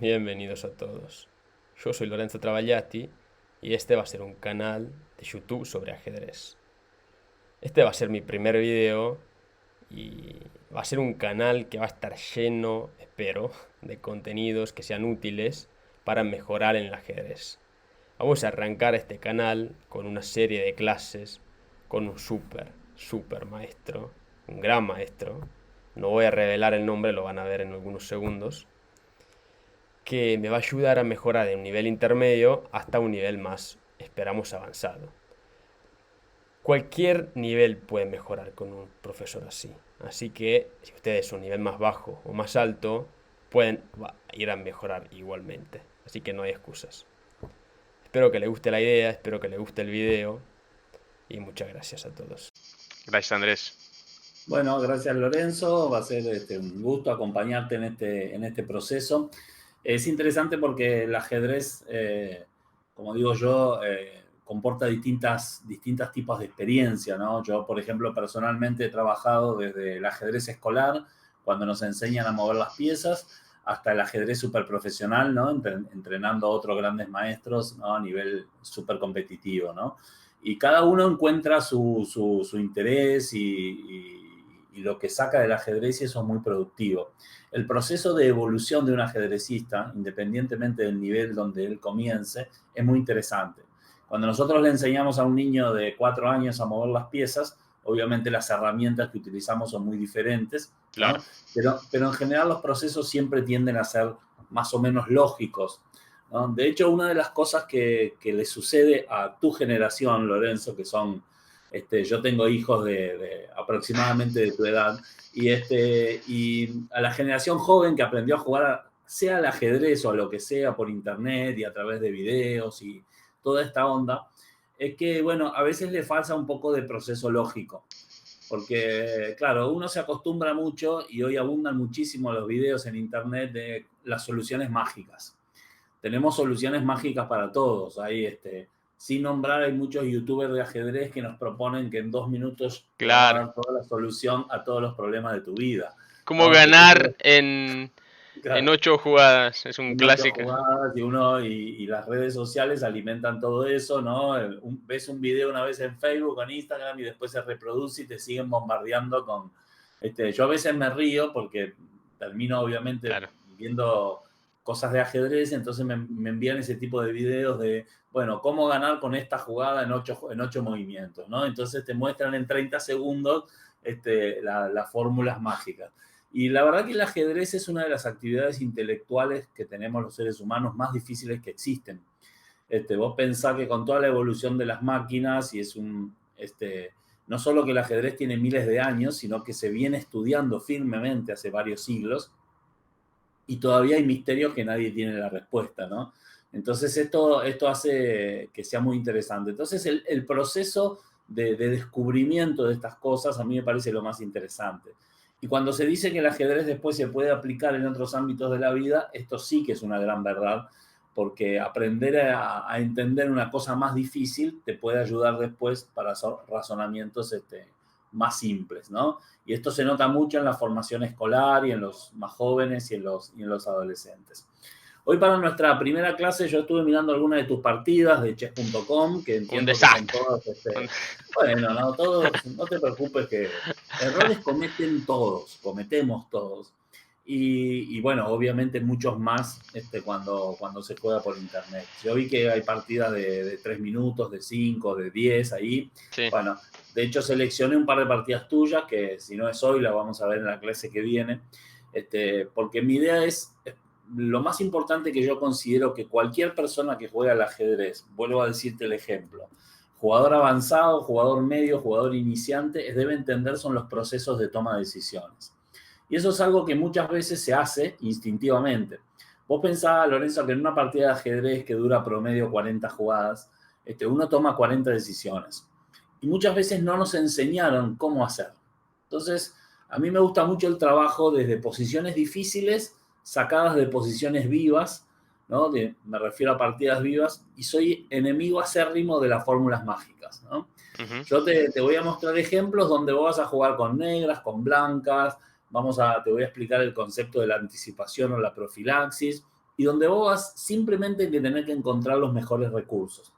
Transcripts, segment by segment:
Bienvenidos a todos. Yo soy Lorenzo Travagliati y este va a ser un canal de YouTube sobre ajedrez. Este va a ser mi primer video y va a ser un canal que va a estar lleno, espero, de contenidos que sean útiles para mejorar en el ajedrez. Vamos a arrancar este canal con una serie de clases con un super maestro, un gran maestro. No voy a revelar el nombre, lo van a ver en algunos segundos, que me va a ayudar a mejorar de un nivel intermedio hasta un nivel más, esperamos, avanzado. Cualquier nivel puede mejorar con un profesor así. Así que si ustedes son un nivel más bajo o más alto, pueden ir a mejorar igualmente. Así que no hay excusas. Espero que les guste la idea, espero que les guste el video y muchas gracias a todos. Gracias, Andrés. Bueno, gracias Lorenzo, va a ser un gusto acompañarte en este proceso. Es interesante porque el ajedrez, como digo yo, comporta distintas tipos de experiencia, ¿no? Yo, por ejemplo, personalmente he trabajado desde el ajedrez escolar, cuando nos enseñan a mover las piezas, hasta el ajedrez súper profesional, ¿no? Entrenando a otros grandes maestros, ¿no? A nivel súper competitivo, ¿no? Y cada uno encuentra su interés y lo que saca del ajedrez, y eso es muy productivo. El proceso de evolución de un ajedrecista, independientemente del nivel donde él comience, es muy interesante. Cuando nosotros le enseñamos a un niño de 4 años a mover las piezas, obviamente las herramientas que utilizamos son muy diferentes, Claro. ¿no? Pero en general los procesos siempre tienden a ser más o menos lógicos, ¿no? De hecho, una de las cosas que le sucede a tu generación, Lorenzo, que son, yo tengo hijos de aproximadamente de tu edad, y a la generación joven que aprendió a jugar, sea al ajedrez o a lo que sea, por internet y a través de videos y toda esta onda, es que, bueno, a veces le falta un poco de proceso lógico. Porque, claro, uno se acostumbra mucho y hoy abundan muchísimo los videos en internet de las soluciones mágicas. Tenemos soluciones mágicas para todos. Sin nombrar, hay muchos youtubers de ajedrez que nos proponen que en 2 minutos te van a Claro. dar toda la solución a todos los problemas de tu vida, ¿Cómo ¿no? ganar en Claro, 8 jugadas? Es un en 8 clásico. jugadas y las redes sociales alimentan todo eso, ¿no? Ves un video una vez en Facebook o en Instagram y después se reproduce y te siguen bombardeando con... yo a veces me río porque termino obviamente Claro. viendo cosas de ajedrez, entonces me envían ese tipo de videos de, bueno, cómo ganar con esta jugada en 8 movimientos, ¿no? Entonces te muestran en 30 segundos las fórmulas mágicas. Y la verdad que el ajedrez es una de las actividades intelectuales que tenemos los seres humanos más difíciles que existen. Vos pensás que con toda la evolución de las máquinas, y no solo que el ajedrez tiene miles de años, sino que se viene estudiando firmemente hace varios siglos, y todavía hay misterios que nadie tiene la respuesta, ¿no? Entonces esto hace que sea muy interesante. Entonces el proceso de descubrimiento de estas cosas a mí me parece lo más interesante. Y cuando se dice que el ajedrez después se puede aplicar en otros ámbitos de la vida, esto sí que es una gran verdad, porque aprender a entender una cosa más difícil te puede ayudar después para hacer razonamientos más simples, ¿no? Y esto se nota mucho en la formación escolar y en los más jóvenes y en los adolescentes. Hoy para nuestra primera clase yo estuve mirando algunas de tus partidas de chess.com, que Un entiendo que son desastre. todas, bueno, no, todos, no te preocupes que errores cometemos todos. Y bueno, obviamente muchos más cuando se juega por internet. Yo vi que hay partidas de 3 minutos, de 5, de 10 ahí. Sí. Bueno, de hecho seleccioné un par de partidas tuyas, que si no es hoy, la vamos a ver en la clase que viene. Porque mi idea es, lo más importante que yo considero que cualquier persona que juega al ajedrez, vuelvo a decirte el ejemplo, jugador avanzado, jugador medio, jugador iniciante, debe entender son los procesos de toma de decisiones. Y eso es algo que muchas veces se hace instintivamente. Vos pensás, Lorenzo, que en una partida de ajedrez que dura promedio 40 jugadas, uno toma 40 decisiones. Y muchas veces no nos enseñaron cómo hacer. Entonces, a mí me gusta mucho el trabajo desde posiciones difíciles, sacadas de posiciones vivas, ¿no? Me refiero a partidas vivas, y soy enemigo acérrimo de las fórmulas mágicas, ¿no? Uh-huh. Yo te voy a mostrar ejemplos donde vos vas a jugar con negras, con blancas, te voy a explicar el concepto de la anticipación o la profilaxis, y donde vos vas simplemente que tener que encontrar los mejores recursos.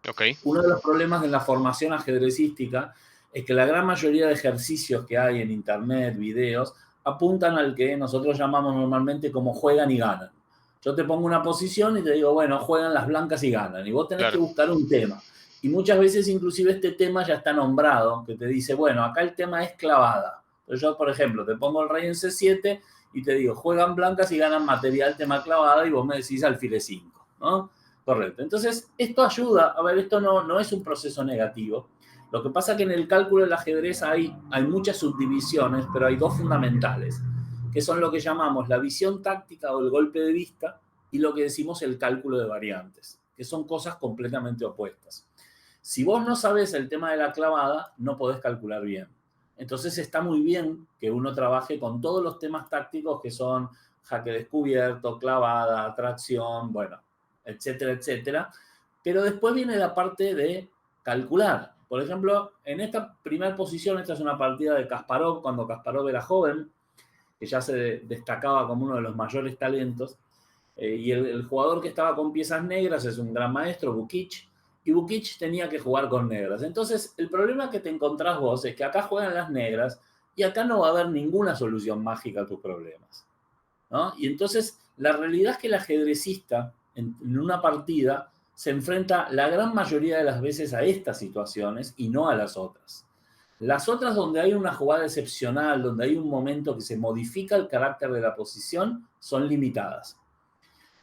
Ok. Uno de los problemas de la formación ajedrecística es que la gran mayoría de ejercicios que hay en internet, videos, apuntan al que nosotros llamamos normalmente como juegan y ganan. Yo te pongo una posición y te digo, bueno, juegan las blancas y ganan. Y vos tenés Claro. que buscar un tema. Y muchas veces inclusive este tema ya está nombrado, que te dice, bueno, acá el tema es clavada. Entonces yo, por ejemplo, te pongo el rey en C7 y te digo, juegan blancas y ganan material tema clavada y vos me decís alfil E5, ¿no? Correcto. Entonces, esto ayuda, a ver, esto no es un proceso negativo. Lo que pasa es que en el cálculo del ajedrez hay muchas subdivisiones, pero hay dos fundamentales, que son lo que llamamos la visión táctica o el golpe de vista y lo que decimos el cálculo de variantes, que son cosas completamente opuestas. Si vos no sabés el tema de la clavada, no podés calcular bien. Entonces está muy bien que uno trabaje con todos los temas tácticos que son jaque descubierto, clavada, tracción, bueno, etcétera, etcétera. Pero después viene la parte de calcular. Por ejemplo, en esta primera posición, esta es una partida de Kasparov, cuando Kasparov era joven, que ya se destacaba como uno de los mayores talentos, y el jugador que estaba con piezas negras es un gran maestro, Vukic, y Vukic tenía que jugar con negras. Entonces, el problema que te encontrás vos es que acá juegan las negras y acá no va a haber ninguna solución mágica a tus problemas, ¿no? Y entonces, la realidad es que el ajedrecista en una partida se enfrenta la gran mayoría de las veces a estas situaciones y no a las otras. Las otras donde hay una jugada excepcional, donde hay un momento que se modifica el carácter de la posición, son limitadas.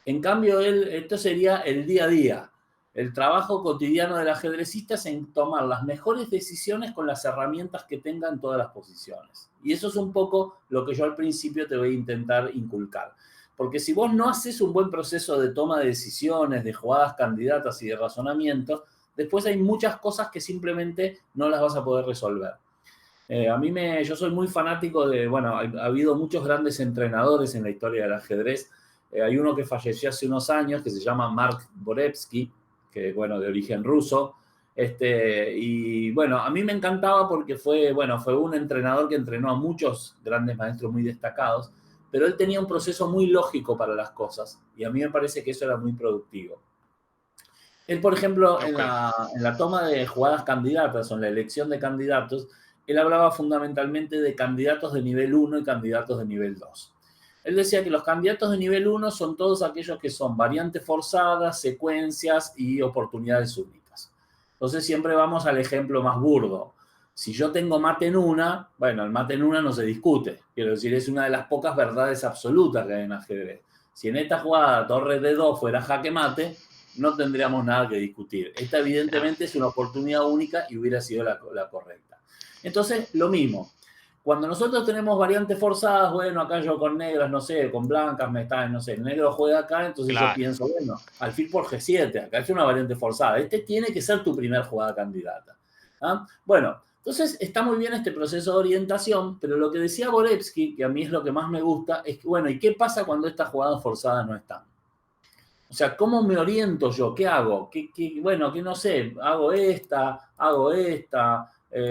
En cambio, esto sería el día a día. El trabajo cotidiano del ajedrecista es en tomar las mejores decisiones con las herramientas que tenga en todas las posiciones. Y eso es un poco lo que yo al principio te voy a intentar inculcar. Porque si vos no haces un buen proceso de toma de decisiones, de jugadas candidatas y de razonamiento, después hay muchas cosas que simplemente no las vas a poder resolver. Yo soy muy fanático de, bueno, ha habido muchos grandes entrenadores en la historia del ajedrez. Hay uno que falleció hace unos años que se llama Mark Borevsky, que, bueno, de origen ruso. Y bueno, a mí me encantaba porque fue un entrenador que entrenó a muchos grandes maestros muy destacados, pero él tenía un proceso muy lógico para las cosas y a mí me parece que eso era muy productivo. Él, por ejemplo, Ok. en la toma de jugadas candidatas o en la elección de candidatos, él hablaba fundamentalmente de candidatos de nivel 1 y candidatos de nivel 2. Él decía que los candidatos de nivel 1 son todos aquellos que son variantes forzadas, secuencias y oportunidades únicas. Entonces siempre vamos al ejemplo más burdo. Si yo tengo mate en una, bueno, el mate en una no se discute. Quiero decir, es una de las pocas verdades absolutas que hay en ajedrez. Si en esta jugada torre de 2 fuera jaque mate, no tendríamos nada que discutir. Esta evidentemente es una oportunidad única y hubiera sido la correcta. Entonces, lo mismo. Cuando nosotros tenemos variantes forzadas, bueno, acá yo con negras, no sé, con blancas me está, no sé, el negro juega acá, entonces yo Claro. pienso, bueno, alfil por G7, acá es una variante forzada. Este tiene que ser tu primera jugada candidata. ¿Ah? Bueno, entonces está muy bien este proceso de orientación, pero lo que decía Borevsky, que a mí es lo que más me gusta, es que, bueno, ¿y qué pasa cuando estas jugadas forzadas no están? O sea, ¿cómo me oriento yo? ¿Qué hago? Bueno, que no sé, hago esta,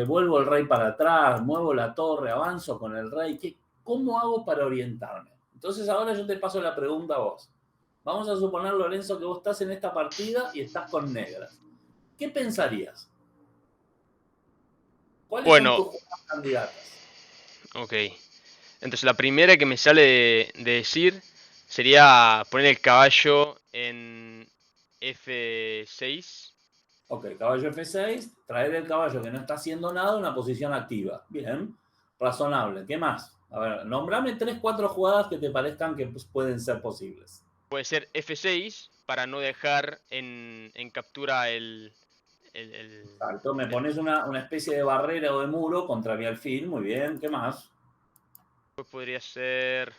vuelvo el rey para atrás, muevo la torre, avanzo con el rey. ¿Cómo hago para orientarme? Entonces ahora yo te paso la pregunta a vos. Vamos a suponer, Lorenzo, que vos estás en esta partida y estás con negras. ¿Qué pensarías? ¿Cuáles son Bueno, tus jugadas candidatas? ok. Entonces la primera que me sale de decir sería poner el caballo en F6. Ok, caballo F6, traer el caballo que no está haciendo nada a una posición activa. Bien, razonable. ¿Qué más? A ver, nombrame 3, 4 jugadas que te parezcan que pues, pueden ser posibles. Puede ser F6 para no dejar en captura Exacto, me el- pones una especie de barrera o de muro contra mi alfil, muy bien, ¿qué más? Pues podría ser...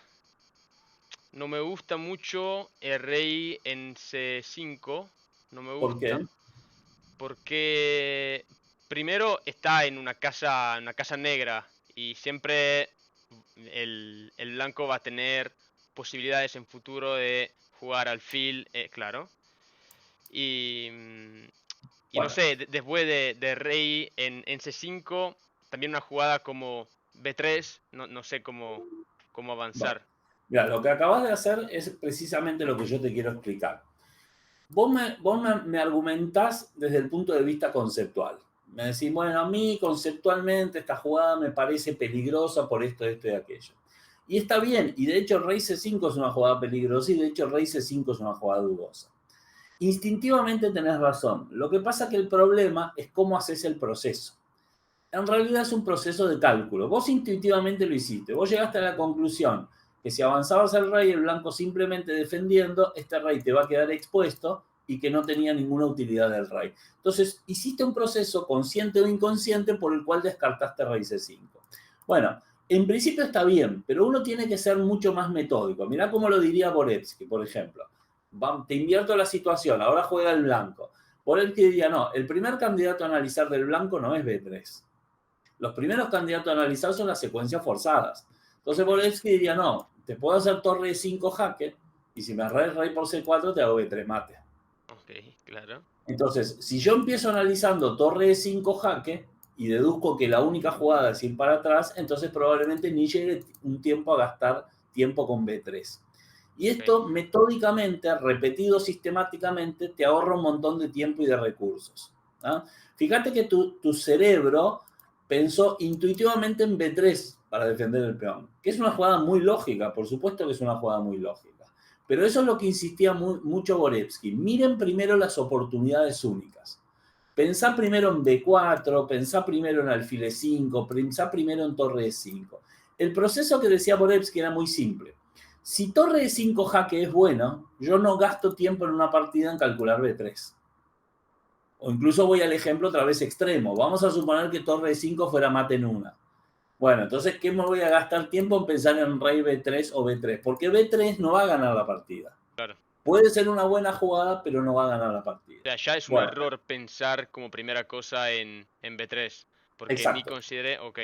No me gusta mucho el rey en C5. No me ¿Por qué? gusta. Porque primero está en una casa negra. Y siempre el blanco va a tener posibilidades en futuro de jugar alfil, claro. Y, y no Bueno, sé, después de rey en C5, también una jugada como B3, no sé cómo bueno. avanzar. Mira, lo que acabas de hacer es precisamente lo que yo te quiero explicar. Vos me argumentás desde el punto de vista conceptual. Me decís, bueno, a mí conceptualmente esta jugada me parece peligrosa por esto, esto y aquello. Y está bien, y de hecho rey C5 es una jugada peligrosa y de hecho rey C5 es una jugada dudosa. Instintivamente tenés razón. Lo que pasa que el problema es cómo haces el proceso. En realidad es un proceso de cálculo. Vos intuitivamente lo hiciste. Vos llegaste a la conclusión que si avanzabas el rey, el blanco simplemente defendiendo, este rey te va a quedar expuesto y que no tenía ninguna utilidad del rey. Entonces, hiciste un proceso consciente o inconsciente por el cual descartaste rey C5. Bueno, en principio está bien, pero uno tiene que ser mucho más metódico. Mirá cómo lo diría Borevsky, por ejemplo. Te invierto la situación, ahora juega el blanco. Borevsky diría, no, el primer candidato a analizar del blanco no es B3. Los primeros candidatos a analizar son las secuencias forzadas. Entonces Borevsky diría, no, te puedo hacer torre de 5 jaque, y si me arreglas rey por C4 te hago B3 mate. Ok, claro. Entonces, si yo empiezo analizando torre de 5 jaque y deduzco que la única jugada es ir para atrás, entonces probablemente ni llegue un tiempo a gastar tiempo con B3. Y esto metódicamente, repetido sistemáticamente, te ahorra un montón de tiempo y de recursos. ¿Ah? Fíjate que tu cerebro pensó intuitivamente en B3 para defender el peón, que es una jugada muy lógica, por supuesto que es una jugada muy lógica. Pero eso es lo que insistía mucho Borevsky. Miren primero las oportunidades únicas. Pensá primero en B4, pensá primero en alfil E5, pensá primero en torre E5. El proceso que decía Borevsky era muy simple. Si torre E5 jaque es bueno, yo no gasto tiempo en una partida en calcular B3. O incluso voy al ejemplo otra vez extremo. Vamos a suponer que torre E5 fuera mate en una. Bueno, entonces, ¿qué me voy a gastar tiempo en pensar en rey B3 o B3? Porque B3 no va a ganar la partida. Claro. Puede ser una buena jugada, pero no va a ganar la partida. O sea, ya es un Bueno, error pensar como primera cosa en B3. Porque ni exacto. consideré, ok.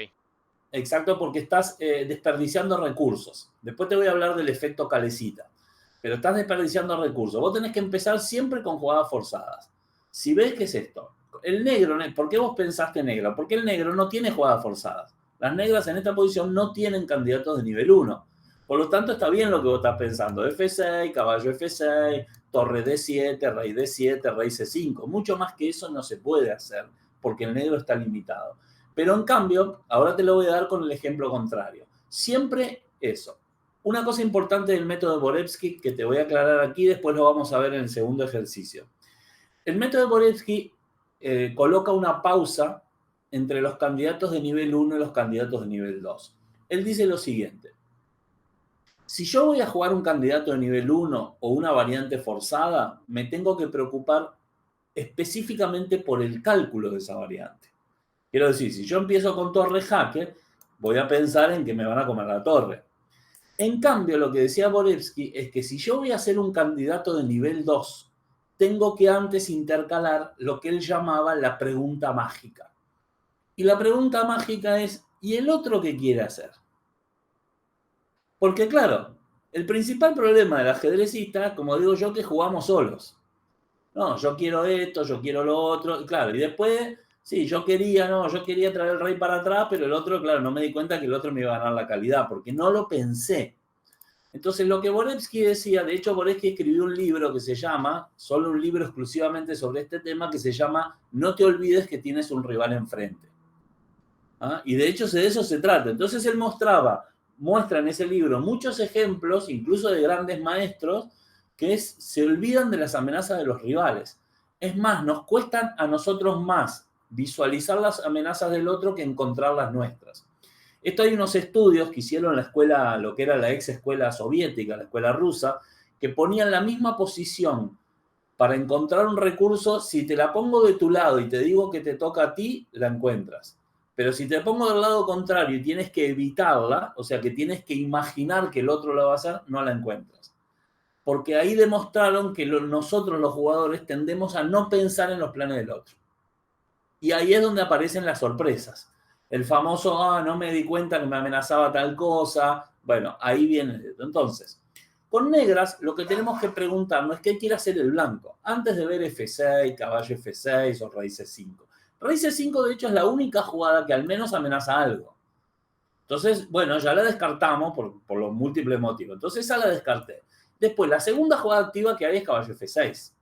Exacto, porque estás desperdiciando recursos. Después te voy a hablar del efecto calecita. Pero estás desperdiciando recursos. Vos tenés que empezar siempre con jugadas forzadas. Si ves que es esto, el negro, ¿por qué vos pensaste negro? Porque el negro no tiene jugadas forzadas. Las negras en esta posición no tienen candidatos de nivel 1. Por lo tanto, está bien lo que vos estás pensando. F6, caballo F6, torre D7, rey D7, rey C5. Mucho más que eso no se puede hacer porque el negro está limitado. Pero en cambio, ahora te lo voy a dar con el ejemplo contrario. Siempre eso. Una cosa importante del método de Borevsky que te voy a aclarar aquí, después lo vamos a ver en el segundo ejercicio. El método de Borevsky coloca una pausa entre los candidatos de nivel 1 y los candidatos de nivel 2. Él dice lo siguiente. Si yo voy a jugar un candidato de nivel 1 o una variante forzada, me tengo que preocupar específicamente por el cálculo de esa variante. Quiero decir, si yo empiezo con torre jaque, voy a pensar en que me van a comer la torre. En cambio, lo que decía Borevsky es que si yo voy a ser un candidato de nivel 2, tengo que antes intercalar lo que él llamaba la pregunta mágica. Y la pregunta mágica es, ¿y el otro qué quiere hacer? Porque claro, el principal problema del ajedrecista, como digo yo, que jugamos solos. No, yo quiero esto, yo quiero lo otro, y claro, y después, sí, yo quería traer el rey para atrás, pero el otro, claro, no me di cuenta que el otro me iba a ganar la calidad, porque no lo pensé. Entonces, lo que Borevsky decía, de hecho, Borevsky escribió un libro que se llama, solo un libro exclusivamente sobre este tema, que se llama No te olvides que tienes un rival enfrente. ¿Ah? Y de hecho, de eso se trata. Entonces, él muestra en ese libro muchos ejemplos, incluso de grandes maestros, que se olvidan de las amenazas de los rivales. Es más, nos cuestan a nosotros más visualizar las amenazas del otro que encontrar las nuestras. Esto hay unos estudios que hicieron la escuela, lo que era la ex escuela soviética, la escuela rusa, que ponían la misma posición para encontrar un recurso. Si te la pongo de tu lado y te digo que te toca a ti, la encuentras. Pero si te pongo del lado contrario y tienes que evitarla, o sea que tienes que imaginar que el otro la va a hacer, no la encuentras. Porque ahí demostraron que nosotros los jugadores tendemos a no pensar en los planes del otro. Y ahí es donde aparecen las sorpresas. El famoso, no me di cuenta que me amenazaba tal cosa. Bueno, ahí viene. Entonces, con negras lo que tenemos que preguntarnos es qué quiere hacer el blanco. Antes de ver F6, caballo F6 o rey C5. Rey C5, de hecho, es la única jugada que al menos amenaza algo. Entonces, bueno, ya la descartamos por los múltiples motivos. Entonces esa la descarté. Después, la segunda jugada activa que hay es caballo F6,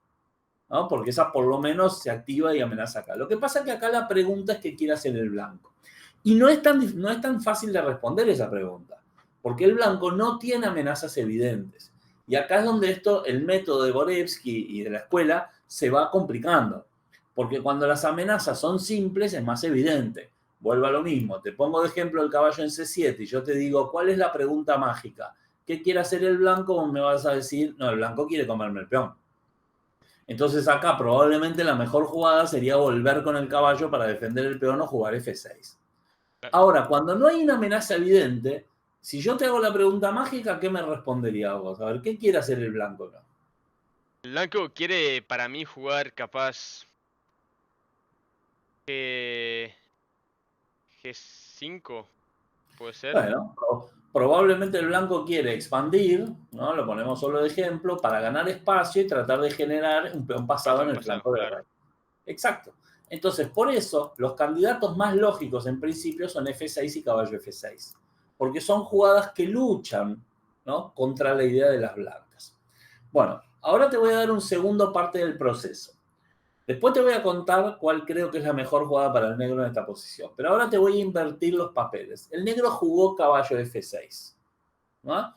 ¿no? Porque esa por lo menos se activa y amenaza acá. Lo que pasa es que acá la pregunta es qué quiere hacer el blanco. Y no es tan fácil de responder esa pregunta, porque el blanco no tiene amenazas evidentes. Y acá es donde el método de Borevsky y de la escuela se va complicando. Porque cuando las amenazas son simples es más evidente. Vuelvo a lo mismo. Te pongo de ejemplo el caballo en C7 y yo te digo, ¿cuál es la pregunta mágica? ¿Qué quiere hacer el blanco? Me vas a decir, no, el blanco quiere comerme el peón. Entonces acá probablemente la mejor jugada sería volver con el caballo para defender el peón o jugar F6. Ahora, cuando no hay una amenaza evidente, si yo te hago la pregunta mágica, ¿qué me respondería vos? A ver, ¿qué quiere hacer el blanco? No. El blanco quiere para mí jugar capaz G5, puede ser. Bueno, probablemente el blanco quiere expandir, ¿no? Lo ponemos solo de ejemplo, para ganar espacio y tratar de generar un peón pasado en el flanco del rey. Exacto. Entonces, por eso, los candidatos más lógicos en principio son F6 y caballo F6, porque son jugadas que luchan, ¿no?, contra la idea de las blancas. Bueno, ahora te voy a dar un segundo parte del proceso. Después te voy a contar cuál creo que es la mejor jugada para el negro en esta posición. Pero ahora te voy a invertir los papeles. El negro jugó caballo F6, ¿no?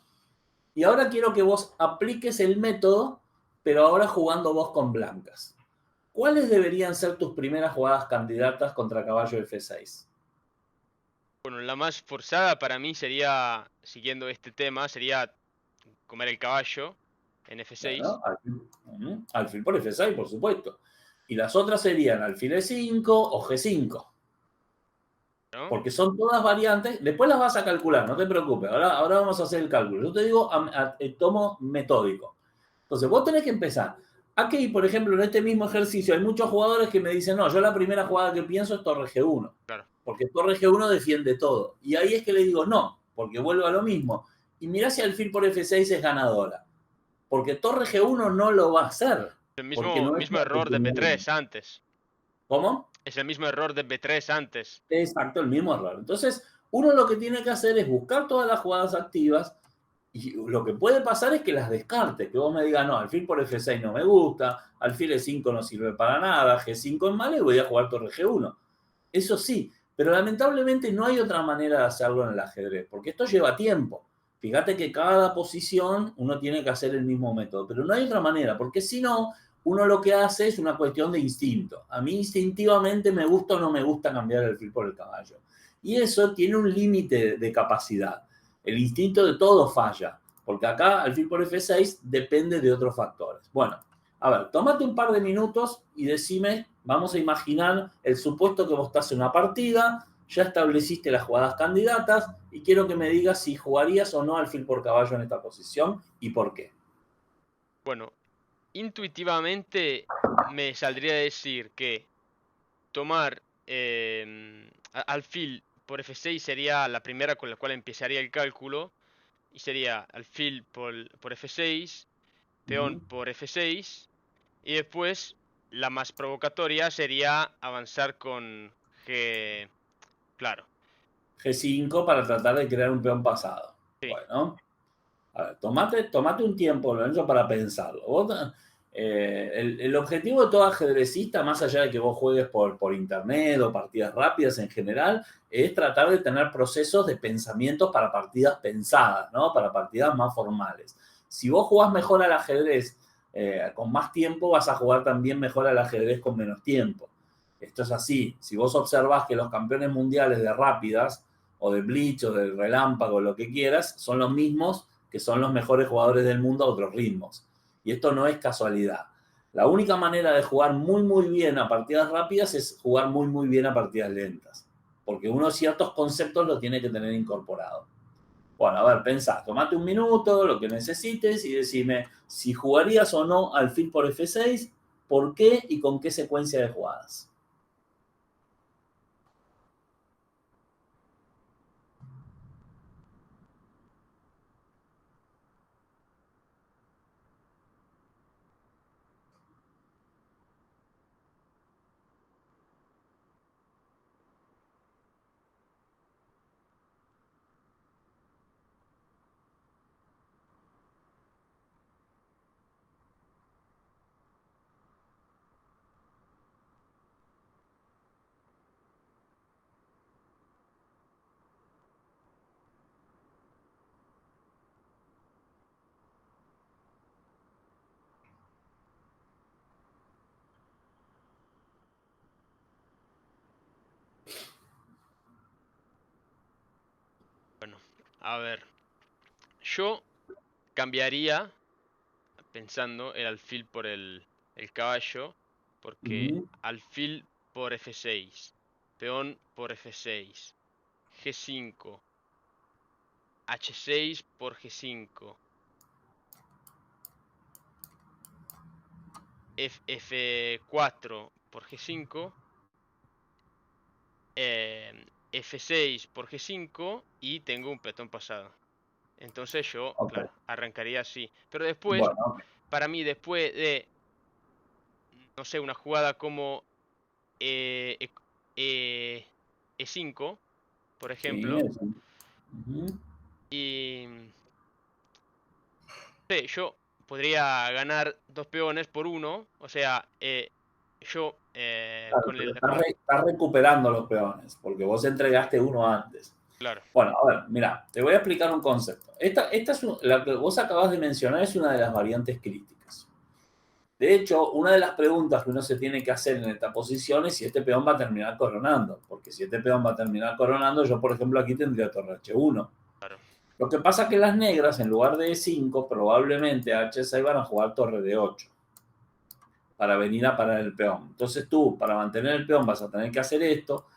Y ahora quiero que vos apliques el método, pero ahora jugando vos con blancas. ¿Cuáles deberían ser tus primeras jugadas candidatas contra caballo F6? Bueno, la más forzada para mí sería, siguiendo este tema, sería comer el caballo en F6. Bueno, alfil por F6, por supuesto. Y las otras serían alfil E5 o G5. ¿No? Porque son todas variantes. Después las vas a calcular, no te preocupes. Ahora vamos a hacer el cálculo. Yo te digo tomo metódico. Entonces, vos tenés que empezar. Aquí, por ejemplo, en este mismo ejercicio, hay muchos jugadores que me dicen, no, yo la primera jugada que pienso es torre G1. Claro. Porque torre G1 defiende todo. Y ahí es que le digo, no, porque vuelvo a lo mismo. Y mirá si alfil por F6 es ganadora. Porque torre G1 no lo va a hacer. El Porque no es mismo error de B3 antes. ¿Cómo? Es el mismo error de B3 antes. Exacto, el mismo error. Entonces, uno lo que tiene que hacer es buscar todas las jugadas activas y lo que puede pasar es que las descarte, que vos me digas, no, alfil por F6 no me gusta, alfil E5 no sirve para nada, G5 es malo y voy a jugar torre G1. Eso sí, pero lamentablemente no hay otra manera de hacerlo en el ajedrez, porque esto lleva tiempo. Fíjate que cada posición uno tiene que hacer el mismo método, pero no hay otra manera, porque si no, uno lo que hace es una cuestión de instinto. A mí instintivamente me gusta o no me gusta cambiar el alfil por el caballo. Y eso tiene un límite de capacidad. El instinto de todo falla, porque acá alfil por F6 depende de otros factores. Bueno, a ver, tómate un par de minutos y decime, vamos a imaginar el supuesto que vos estás en una partida, ya estableciste las jugadas candidatas y quiero que me digas si jugarías o no alfil por caballo en esta posición y por qué. Bueno, intuitivamente me saldría a decir que tomar alfil por F6 sería la primera con la cual empezaría el cálculo. Y sería alfil por F6, peón por F6. Y después la más provocatoria sería avanzar con G. Claro, G5 para tratar de crear un peón pasado. sí. Bueno, a ver, tomate un tiempo, Lorenzo, para pensarlo. El objetivo de todo ajedrecista, más allá de que vos juegues por internet o partidas rápidas en general, es tratar de tener procesos de pensamiento para partidas pensadas, ¿no? Para partidas más formales. Si vos jugás mejor al ajedrez con más tiempo, vas a jugar también mejor al ajedrez con menos tiempo. Esto es así. Si vos observás que los campeones mundiales de rápidas, o de blitz, o del relámpago, lo que quieras, son los mismos que son los mejores jugadores del mundo a otros ritmos. Y esto no es casualidad. La única manera de jugar muy, muy bien a partidas rápidas es jugar muy, muy bien a partidas lentas. Porque uno ciertos conceptos lo tiene que tener incorporado. Bueno, a ver, pensá, tomate un minuto, lo que necesites y decime si jugarías o no alfil por F6, por qué y con qué secuencia de jugadas. A ver, yo cambiaría, pensando, el alfil por el caballo, porque Ujú. alfil por F6, peón por F6, G5, H6 por G5, F4 por G5, F6 por G5 y tengo un peón pasado. Entonces yo, Ok, claro, arrancaría así. Pero después, bueno, para mí, después de, no sé, una jugada como eh, e- eh, E5, por sí, ejemplo, eso. Ujú. y sí, yo podría ganar dos peones por uno, o sea, yo Claro, con pero el... estás recuperando los peones, porque vos entregaste uno antes. Claro, Bueno, a ver, mira, te voy a explicar un concepto. Esta es la que vos acabas de mencionar es una de las variantes críticas. De hecho, una de las preguntas que uno se tiene que hacer en esta posición es si este peón va a terminar coronando, porque si este peón va a terminar coronando, yo por ejemplo aquí tendría torre H1. claro. Lo que pasa es que las negras, en lugar de E5, probablemente a H6 van a jugar torre de 8 para venir a parar el peón. Entonces tú, para mantener el peón, vas a tener que hacer esto.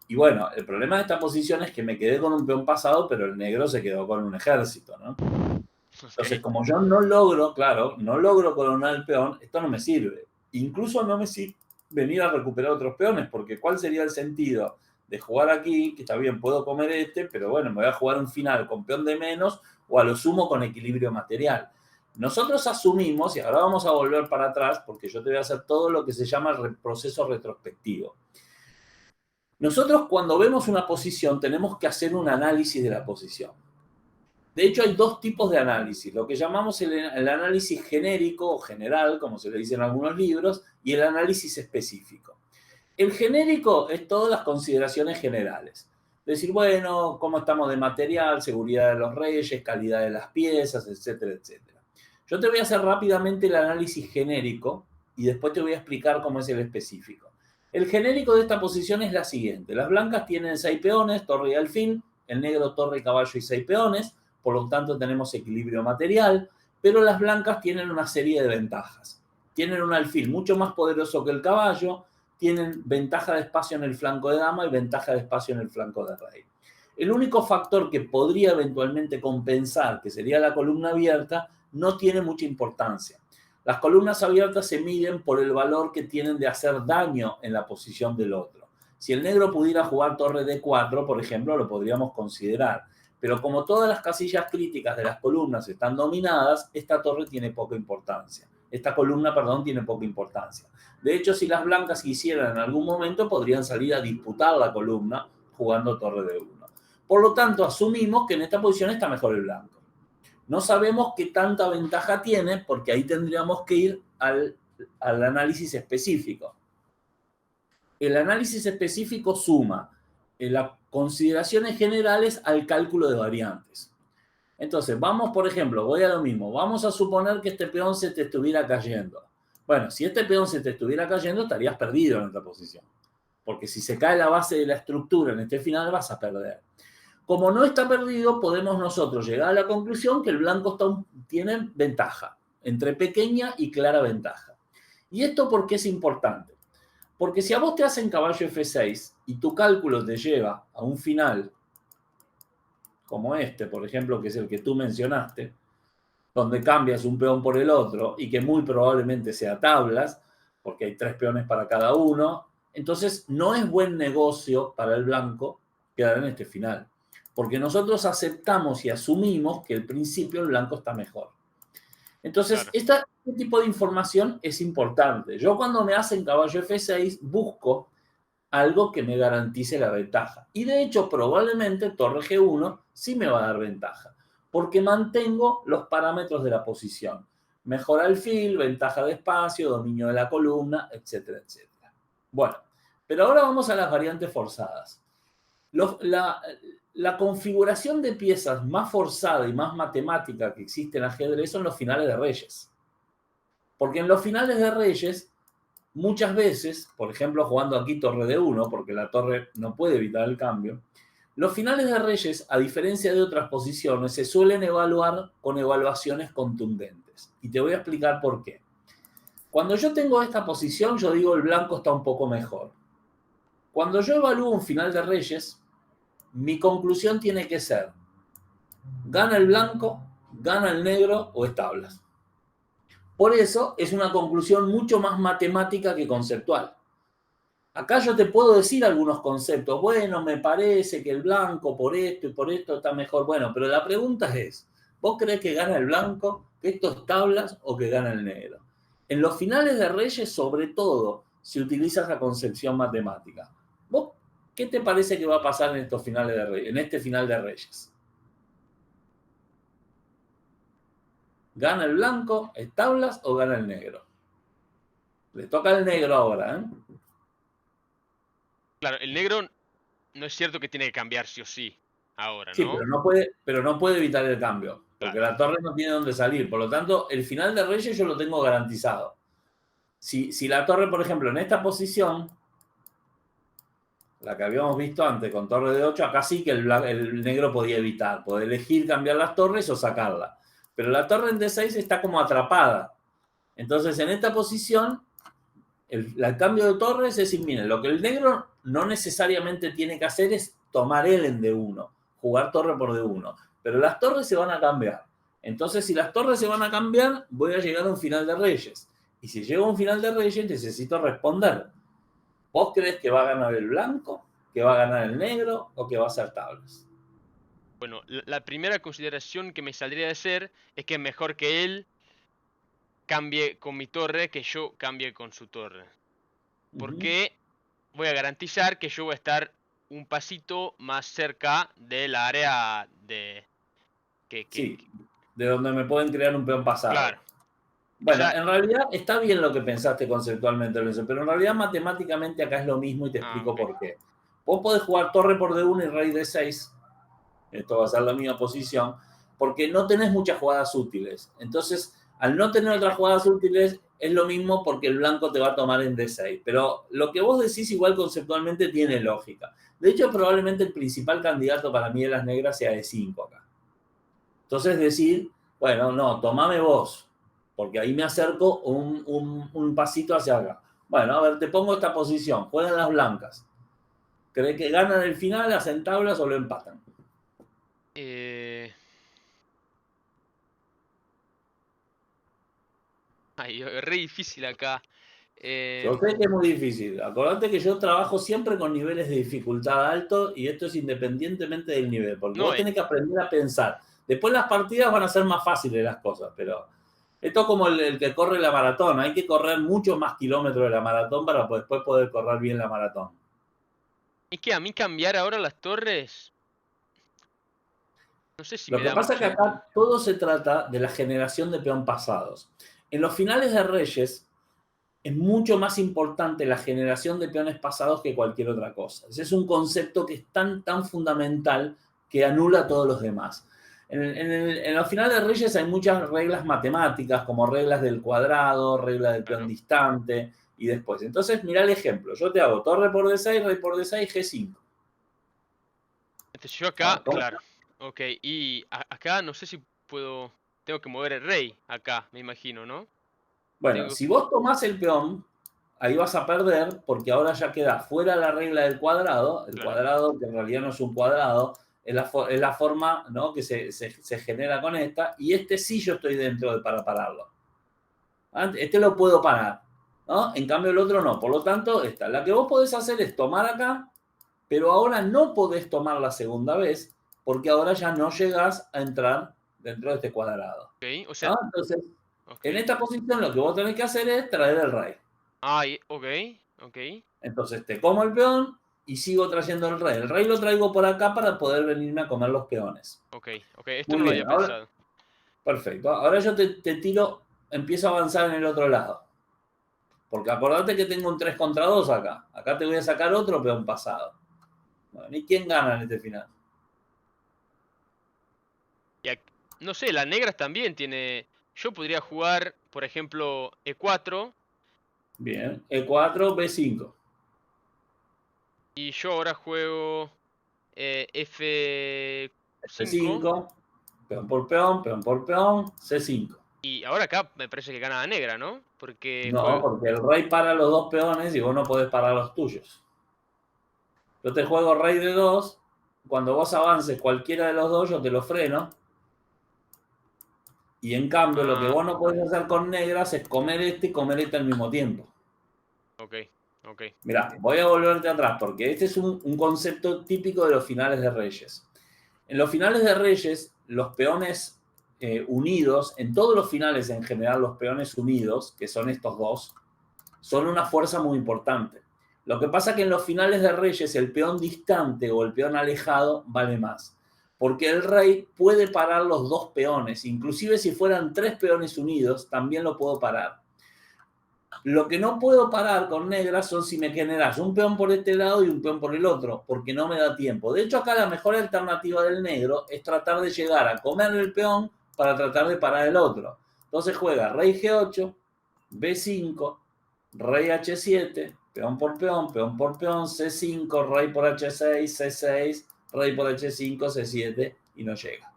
Y bueno, el problema de esta posición es que me quedé con un peón pasado, pero el negro se quedó con un ejército, ¿no? Ok, Entonces, como yo no logro, claro, no logro coronar el peón, esto no me sirve. Incluso no me sirve venir a recuperar otros peones, porque ¿cuál sería el sentido de jugar aquí? Que está bien, puedo comer este, pero bueno, me voy a jugar un final con peón de menos o a lo sumo con equilibrio material. Nosotros asumimos, y ahora vamos a volver para atrás, porque yo te voy a hacer todo lo que se llama el proceso retrospectivo. Nosotros cuando vemos una posición tenemos que hacer un análisis de la posición. De hecho, hay dos tipos de análisis, lo que llamamos el análisis genérico o general, como se le dice en algunos libros, y el análisis específico. El genérico es todas las consideraciones generales. Decir, bueno, cómo estamos de material, seguridad de los reyes, calidad de las piezas, etcétera, etcétera. Yo te voy a hacer rápidamente el análisis genérico y después te voy a explicar cómo es el específico. El genérico de esta posición es la siguiente. Las blancas tienen 6 peones, torre y alfil, el negro torre, caballo y 6 peones, por lo tanto tenemos equilibrio material, pero las blancas tienen una serie de ventajas. Tienen un alfil mucho más poderoso que el caballo, tienen ventaja de espacio en el flanco de dama y ventaja de espacio en el flanco de rey. El único factor que podría eventualmente compensar, que sería la columna abierta, no tiene mucha importancia. Las columnas abiertas se miden por el valor que tienen de hacer daño en la posición del otro. Si el negro pudiera jugar torre D4, por ejemplo, lo podríamos considerar. Pero como todas las casillas críticas de las columnas están dominadas, esta torre tiene poca importancia. Esta columna, perdón, tiene poca importancia. De hecho, si las blancas quisieran en algún momento, podrían salir a disputar la columna jugando torre de 1. Por lo tanto, asumimos que en esta posición está mejor el blanco. No sabemos qué tanta ventaja tiene, porque ahí tendríamos que ir al análisis específico. El análisis específico suma las consideraciones generales al cálculo de variantes. Entonces, vamos, por ejemplo, voy a lo mismo. Vamos a suponer que este peón se te estuviera cayendo. Bueno, si este peón se te estuviera cayendo, estarías perdido en esta posición. Porque si se cae la base de la estructura en este final, vas a perder. Como no está perdido, podemos nosotros llegar a la conclusión que el blanco tiene ventaja, entre pequeña y clara ventaja. ¿Y esto por qué es importante? Porque si a vos te hacen caballo F6 y tu cálculo te lleva a un final como este, por ejemplo, que es el que tú mencionaste, donde cambias un peón por el otro y que muy probablemente sea tablas, porque hay 3 peones para cada uno, entonces no es buen negocio para el blanco quedar en este final, porque nosotros aceptamos y asumimos que al principio el blanco está mejor. Entonces, claro. este tipo de información es importante. Yo cuando me hacen caballo F6 busco algo que me garantice la ventaja. Y de hecho, probablemente torre G1 sí me va a dar ventaja, porque mantengo los parámetros de la posición. Mejor alfil, ventaja de espacio, dominio de la columna, etcétera, etcétera. Bueno, pero ahora vamos a las variantes forzadas. La configuración de piezas más forzada y más matemática que existe en ajedrez son los finales de reyes. Porque en los finales de reyes muchas veces, por ejemplo, jugando aquí torre de 1, porque la torre no puede evitar el cambio, Los finales de reyes, a diferencia de otras posiciones, se suelen evaluar con evaluaciones contundentes. Y te voy a explicar por qué. Cuando yo tengo esta posición, yo digo el blanco está un poco mejor. Cuando yo evalúo un final de reyes, mi conclusión tiene que ser, gana el blanco, gana el negro o es tablas. Por eso es una conclusión mucho más matemática que conceptual. Acá yo te puedo decir algunos conceptos. Bueno, me parece que el blanco por esto y por esto está mejor. Bueno, pero la pregunta es, ¿vos crees que gana el blanco, que esto es tablas o que gana el negro? En los finales de reyes, sobre todo, se utiliza esa concepción matemática. ¿Vos qué te parece que va a pasar en estos finales de reyes, en este final de reyes? ¿Gana el blanco, es tablas o gana el negro? Le toca al negro ahora, ¿eh? Claro, el negro no es cierto que tiene que cambiar sí o sí ahora, Sí, ¿no? pero no puede evitar el cambio, porque Claro. la torre no tiene dónde salir. Por lo tanto, el final de reyes yo lo tengo garantizado. Si la torre, por ejemplo, en esta posición, la que habíamos visto antes con torre de 8, acá sí que el negro podía evitar, puede elegir cambiar las torres o sacarla. Pero la torre en D6 está como atrapada. Entonces, en esta posición, el cambio de torres es inminente. Lo que el negro no necesariamente tiene que hacer es tomar él en D1, jugar torre por D1. Pero las torres se van a cambiar. Entonces, si las torres se van a cambiar, voy a llegar a un final de reyes. Y si llego a un final de reyes, necesito responder. ¿Vos crees que va a ganar el blanco, que va a ganar el negro o que va a ser tablas? Bueno, la primera consideración que me saldría de ser es que es mejor que él cambie con mi torre que yo cambie con su torre. Porque voy a garantizar que yo voy a estar un pasito más cerca del área de... Sí, de donde me pueden crear un peón pasado. Claro. Bueno, Ya... en realidad está bien lo que pensaste conceptualmente, Lorenzo, pero en realidad matemáticamente acá es lo mismo y te explico ok. por qué. Vos podés jugar torre por D1 y rey D6, esto va a ser la misma posición, porque no tenés muchas jugadas útiles. Entonces, al no tener otras jugadas útiles, es lo mismo porque el blanco te va a tomar en D6. Pero lo que vos decís igual conceptualmente tiene lógica. De hecho, probablemente el principal candidato para mí de las negras sea D5 acá. Entonces decir, bueno, no, tomame vos, porque ahí me acerco un pasito hacia acá. Bueno, a ver, te pongo esta posición, juegan las blancas. ¿Cree que ganan el final, hacen tablas o lo empatan? Eh... Ay, es re difícil acá. Yo sé que es muy difícil. Acordate que yo trabajo siempre con niveles de dificultad alto y esto es independientemente del nivel, porque No, vos tenés que aprender a pensar. Después las partidas van a ser más fáciles las cosas, pero esto es como el que corre la maratón. Hay que correr muchos más kilómetros de la maratón para después poder correr bien la maratón. es que a mí cambiar ahora las torres, no sé si Lo me que da pasa es mucho que sentido. acá todo se trata de la generación de peón pasados. En los finales de Reyes es mucho más importante la generación de peones pasados que cualquier otra cosa. Ese es un concepto que es tan fundamental que anula a todos los demás. En los finales de Reyes hay muchas reglas matemáticas, como reglas del cuadrado, reglas del peón Claro. distante y después. Entonces, mira el ejemplo. Yo te hago torre por D6, rey por D6, G5. Entonces yo A acá, ver, ¿cómo? claro. Ok, y acá no sé si puedo... Tengo que mover el rey acá, me imagino, ¿no? Bueno, Tengo si que... vos tomás el peón, ahí vas a perder porque ahora ya queda fuera la regla del cuadrado, el Claro. cuadrado que en realidad no es un cuadrado, es la forma, ¿no?, que se genera con esta, y este sí yo estoy dentro para pararlo. Este lo puedo parar, ¿no? En cambio el otro no. Por lo tanto, esta. La que vos podés hacer es tomar acá, pero ahora no podés tomar la segunda vez porque ahora ya no llegás a entrar dentro de este cuadrado. Ok, o sea... ¿No? Entonces, Ok. en esta posición lo que vos tenés que hacer es traer el rey. Ay, ok, ok. Entonces te como el peón y sigo trayendo el rey. El rey lo traigo por acá para poder venirme a comer los peones. Ok, ok. Esto Muy no lo bien, había ahora, pensado. perfecto. Ahora yo te tiro, empiezo a avanzar en el otro lado. Porque acordate que tengo un 3 contra 2 acá. Acá te voy a sacar otro peón pasado. Bueno, ¿y quién gana en este final? Y no sé, las negras también tiene... Yo podría jugar, por ejemplo, E4. Bien, E4, B5. Y yo ahora juego... F5. F5, peón por peón, peón por peón, C5. Y ahora acá me parece que gana la negra, ¿no? Porque No, porque el rey para los dos peones y vos no podés parar los tuyos. Yo te juego rey de 2. Cuando vos avances cualquiera de los dos, yo te lo freno. Y en cambio, lo que vos no podés hacer con negras es comer este y comer este al mismo tiempo. Ok. Mirá, voy a volverte atrás porque este es un concepto típico de los finales de Reyes. En los finales de Reyes, los peones unidos, en todos los finales en general, los peones unidos, que son estos dos, son una fuerza muy importante. Lo que pasa es que en los finales de Reyes el peón distante o el peón alejado vale más. Porque el rey puede parar los dos peones. Inclusive si fueran 3 peones unidos, también lo puedo parar. Lo que no puedo parar con negras son si me generas un peón por este lado y un peón por el otro, porque no me da tiempo. De hecho, acá la mejor alternativa del negro es tratar de llegar a comer el peón para tratar de parar el otro. Entonces juega rey G8, B5, rey H7, peón por peón, C5, rey por H6, C6, rey por H5, C7 y no llega.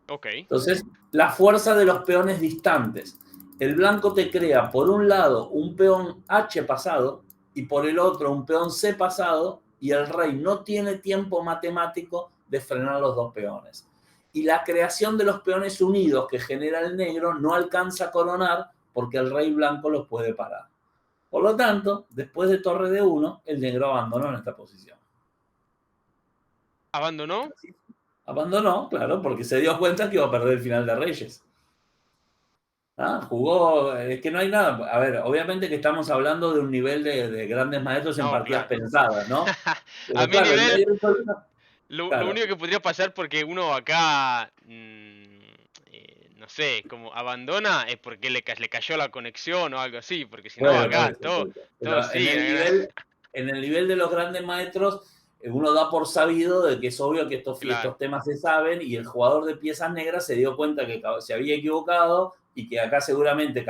Ok. Entonces, la fuerza de los peones distantes. El blanco te crea por un lado un peón H pasado y por el otro un peón C pasado y el rey no tiene tiempo matemático de frenar los dos peones. Y la creación de los peones unidos que genera el negro no alcanza a coronar porque el rey blanco los puede parar. Por lo tanto, después de torre de 1, el negro abandonó en esta posición. ¿Abandonó? Abandonó, claro, porque se dio cuenta que iba a perder el final de Reyes. Jugó, es que no hay nada. A ver, obviamente que estamos hablando de un nivel de grandes maestros en No, partidas claro. pensadas, ¿no? A Pero mi claro, el nivel, negro. lo Claro, único que podría pasar porque uno acá, no sé, como abandona es porque le cayó la conexión o algo así, porque si no, bueno, por acá eso, todo, por eso. todo Pero sigue. en el nivel de los grandes maestros, uno da por sabido de que es obvio que Claro. estos temas se saben y el jugador de piezas negras se dio cuenta que se había equivocado y que acá seguramente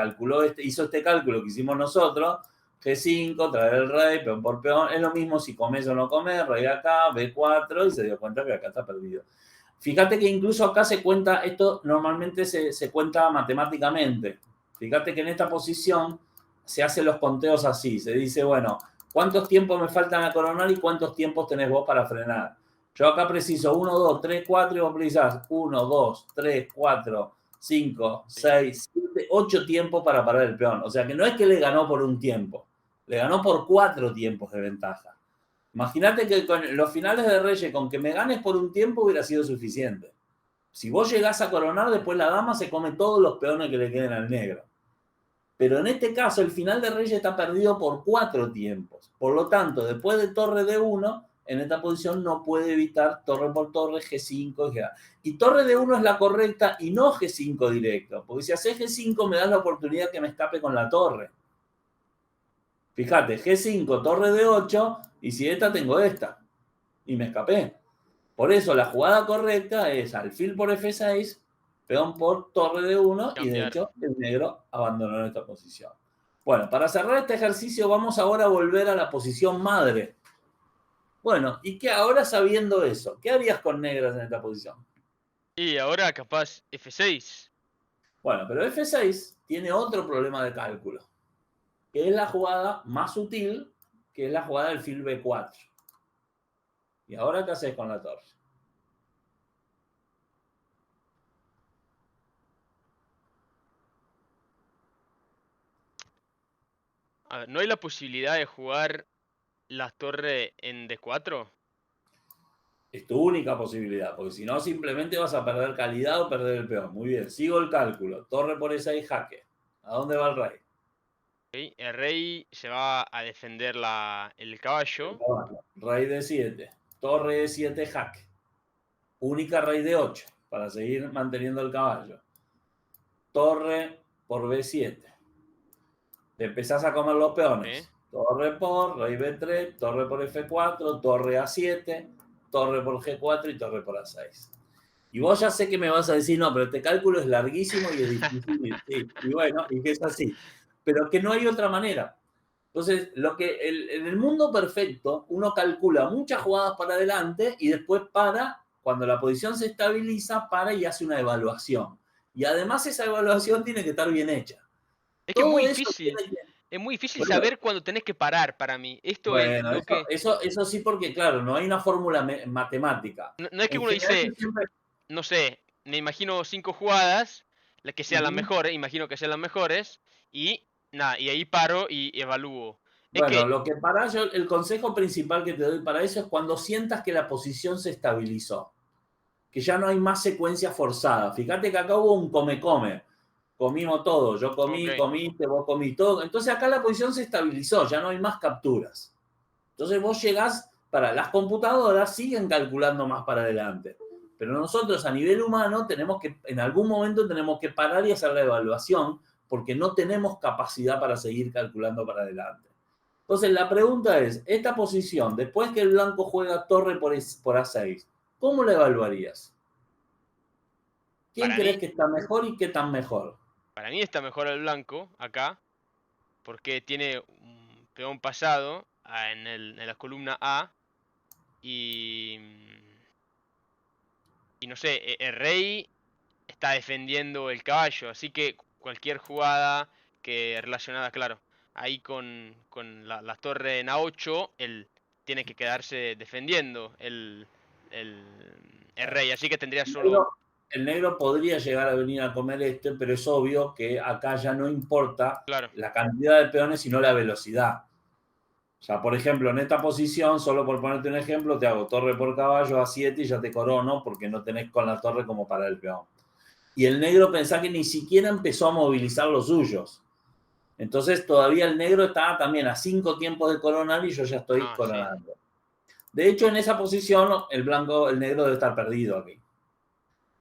hizo este cálculo que hicimos nosotros, G5, traer el rey, peón por peón, es lo mismo si comes o no comes, rey acá, B4 y se dio cuenta que acá está perdido. Fíjate que incluso acá se cuenta, esto normalmente se cuenta matemáticamente. Fíjate que en esta posición se hacen los conteos así, se dice, bueno, ¿cuántos tiempos me faltan a coronar y cuántos tiempos tenés vos para frenar? Yo acá preciso 1, 2, 3, 4 y vos precisás 1, 2, 3, 4, 5, Sí. 6, 7, 8 tiempos para parar el peón. O sea que no es que le ganó por un tiempo, le ganó por 4 tiempos de ventaja. Imagínate que con los finales de Reyes, con que me ganes por un tiempo hubiera sido suficiente. Si vos llegás a coronar, después la dama se come todos los peones que le queden al negro. Pero en este caso, el final de Reyes está perdido por 4 tiempos. Por lo tanto, después de torre de 1, en esta posición no puede evitar torre por torre, G5 y G. Y torre de 1 es la correcta y no G5 directo. Porque si haces G5 me das la oportunidad que me escape con la torre. Fíjate, G5, torre de 8, y si esta tengo esta. Y me escapé. Por eso la jugada correcta es alfil por F6, peón por torre de 1 y de Cambiar. hecho el negro abandonó en esta posición. Bueno, para cerrar este ejercicio vamos ahora a volver a la posición madre. Bueno, ¿y qué ahora sabiendo eso? ¿Qué harías con negras en esta posición? Y ahora capaz F6. Bueno, pero F6 tiene otro problema de cálculo, que es la jugada más sutil, que es la jugada del fil B4. ¿Y ahora qué haces con la torre? A ver, ¿no hay la posibilidad de jugar la torre en D4? Es tu única posibilidad, porque si no, simplemente vas a perder calidad o perder el peón. Muy bien, sigo el cálculo. Torre por E6, jaque. ¿A dónde va el rey? Ok, el rey se va a defender el caballo. Rey de 7. Torre de 7, jaque. Única rey de 8, para seguir manteniendo el caballo. Torre por B7. Te empezás a comer los peones. Torre por, rey B3, torre por F4, torre A7, torre por G4 y torre por A6. Y vos ya sé que me vas a decir, no, pero este cálculo es larguísimo y es difícil. Sí, y bueno, y que es así. Pero que no hay otra manera. Entonces, en el mundo perfecto, uno calcula muchas jugadas para adelante y después para, cuando la posición se estabiliza, para y hace una evaluación. Y además esa evaluación tiene que estar bien hecha. Es que es Todo muy eso difícil. tiene que... Es muy difícil Bueno, saber cuándo tenés que parar para mí. Esto es bueno, lo que... eso sí, porque claro, no hay una fórmula matemática. No, no es que En uno general, dice, siempre... no sé, me imagino 5 jugadas, las que sean las Ujú. mejores, imagino que sean las mejores, y nada, y ahí paro y evalúo. Es Bueno, que, lo que para yo, el consejo principal que te doy para eso es cuando sientas que la posición se estabilizó, que ya no hay más secuencia forzada. Fíjate que acá hubo un come-come. Comimos todo. Yo ok, comí, comiste, vos comí todo. Entonces acá la posición se estabilizó, ya no hay más capturas. Entonces vos llegás, para las computadoras siguen calculando más para adelante. Pero nosotros a nivel humano tenemos que, en algún momento tenemos que parar y hacer la evaluación porque no tenemos capacidad para seguir calculando para adelante. Entonces la pregunta es, esta posición, después que el blanco juega torre por A6, ¿cómo la evaluarías? ¿Quién para mí, crees que está mejor y qué tan mejor? para mí está mejor el blanco acá, porque tiene un peón pasado en la columna A, y, y no sé, el rey está defendiendo el caballo, así que cualquier jugada que relacionada, claro, ahí con la torre en A8, él tiene que quedarse defendiendo el, el rey, así que tendría El solo, negro, el negro podría llegar a venir a comer pero es obvio que acá ya no importa claro, la cantidad de peones, sino la velocidad. O sea, por ejemplo, en esta posición, solo por ponerte un ejemplo, te hago torre por caballo A7 y ya te corono porque no tenés con la torre como para el peón. Y el negro pensá que ni siquiera empezó a movilizar los suyos. Entonces todavía el negro está también a 5 tiempos de coronar y yo ya estoy ah, sí, coronando. De hecho, en esa posición, el negro debe estar perdido aquí.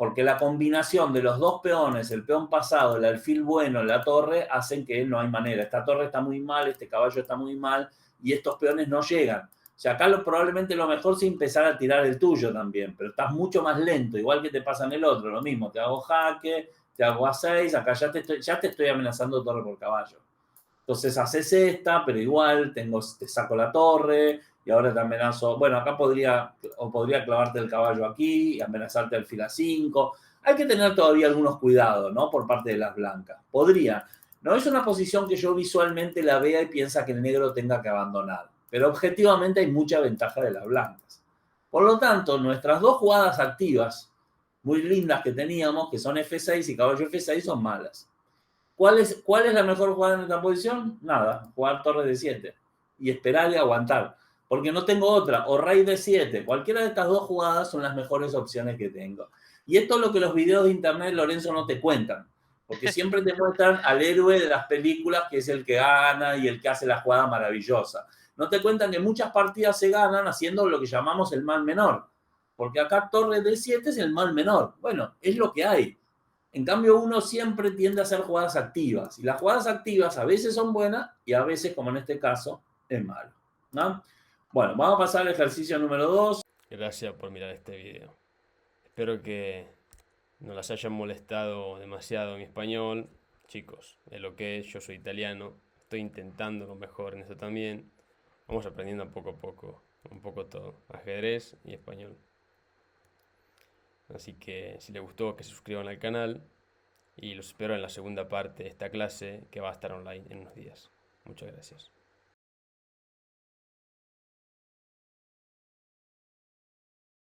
Porque la combinación de los dos peones, el peón pasado, el alfil bueno, la torre, hacen que no hay manera. Esta torre está muy mal, este caballo está muy mal y estos peones no llegan. O sea, acá probablemente lo mejor es empezar a tirar el tuyo también, pero estás mucho más lento, igual que te pasa en el otro. Lo mismo, te hago jaque, te hago A6, acá ya te estoy amenazando torre por caballo. Entonces haces esta, pero igual te saco la torre y ahora te amenazo. Bueno, acá podría clavarte el caballo aquí y amenazarte el fila 5. Hay que tener todavía algunos cuidados, ¿no? Por parte de las blancas. Podría. No es una posición que yo visualmente la vea y piensa que el negro tenga que abandonar. Pero objetivamente hay mucha ventaja de las blancas. Por lo tanto, nuestras dos jugadas activas, muy lindas que teníamos, que son F6 y caballo F6, son malas. ¿Cuál es la mejor jugada en esta posición? Nada, jugar torre de 7 y esperar y aguantar. Porque no tengo otra, o rey de 7. Cualquiera de estas dos jugadas son las mejores opciones que tengo. Y esto es lo que los videos de internet, Lorenzo, no te cuentan. Porque siempre te muestran al héroe de las películas, que es el que gana y el que hace la jugada maravillosa. No te cuentan que muchas partidas se ganan haciendo lo que llamamos el mal menor. Porque acá torre de 7 es el mal menor. Bueno, es lo que hay. En cambio, uno siempre tiende a hacer jugadas activas. Y las jugadas activas a veces son buenas y a veces, como en este caso, es malo, ¿no? Bueno, vamos a pasar al ejercicio número 2. Gracias por mirar este video. Espero que no las hayan molestado demasiado mi español. Chicos, es lo que es, yo soy italiano, estoy intentando lo mejor en esto también. Vamos aprendiendo poco a poco, un poco todo, ajedrez y español. Así que si les gustó, que se suscriban al canal y los espero en la segunda parte de esta clase que va a estar online en unos días. Muchas gracias.